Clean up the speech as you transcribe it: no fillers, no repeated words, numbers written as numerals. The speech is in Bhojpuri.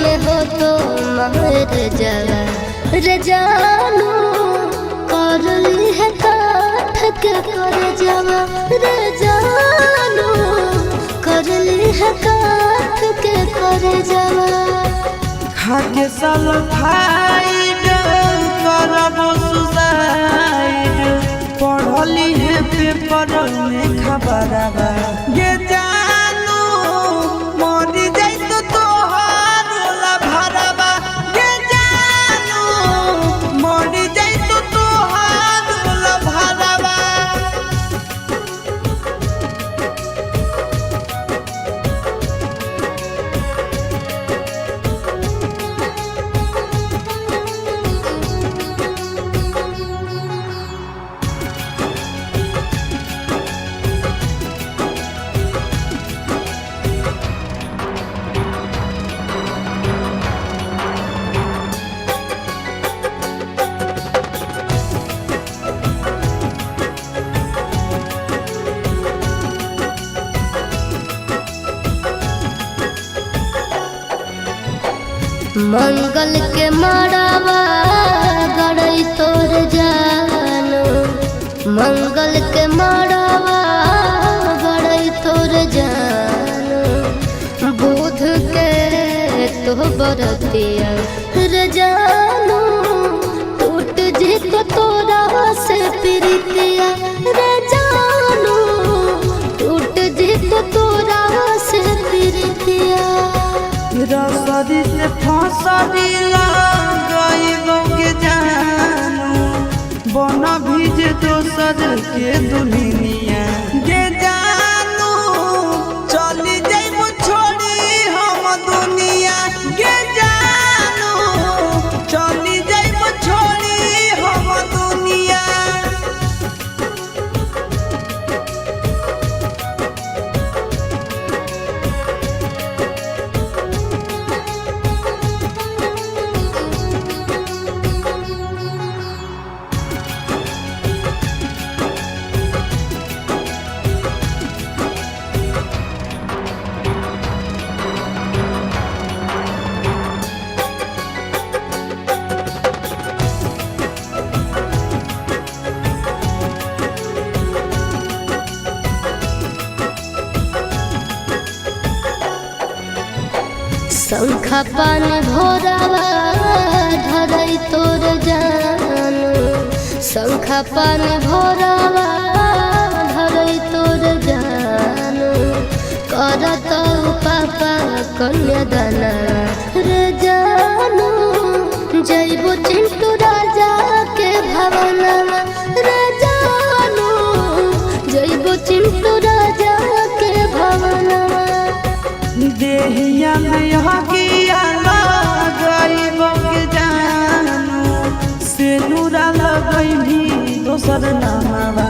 में हो तो महर जवा रे जानू कर ली है काठ के कर जवा रे जानू कर ली है काठ के कर जवा खाके सल्फाइड करब सुसाइड पढ़ली है पेपर में खबरवा ये जानू मरी जाई तो तोहार ला भरवा ये जानू मरी जाई तो तोहार ला भरवा मंगल के मड़ावा गड़ई तोर जानू मंगल के मड़ावा गड़ई तोर जानू बुध के तो बरतिया रे जानू टूट जी तो तोरा से प्रीतिया रे जानू टूट जी तो तोरा से प्रीतिया रसरी से फसरी गईब के जानू बना भीज दोसर के दुल्हनिया ये जानू चली जाइब छोड़ी हम दुनिया ये जानू चली जाइब छोड़ी हम दुनिया शंखा पानी भोरावा धरई तोर जानू शंखा पानी भोरावा धरई तोर जानू करत पापा कन्यादाना रे जानू जइबो चिंटू राजा के भवनवा रे जानू जइबो चिंटू राजा के भवनवा देहिया में हकिया गईब के जानू से नूरा लगई भी दोसर नामवा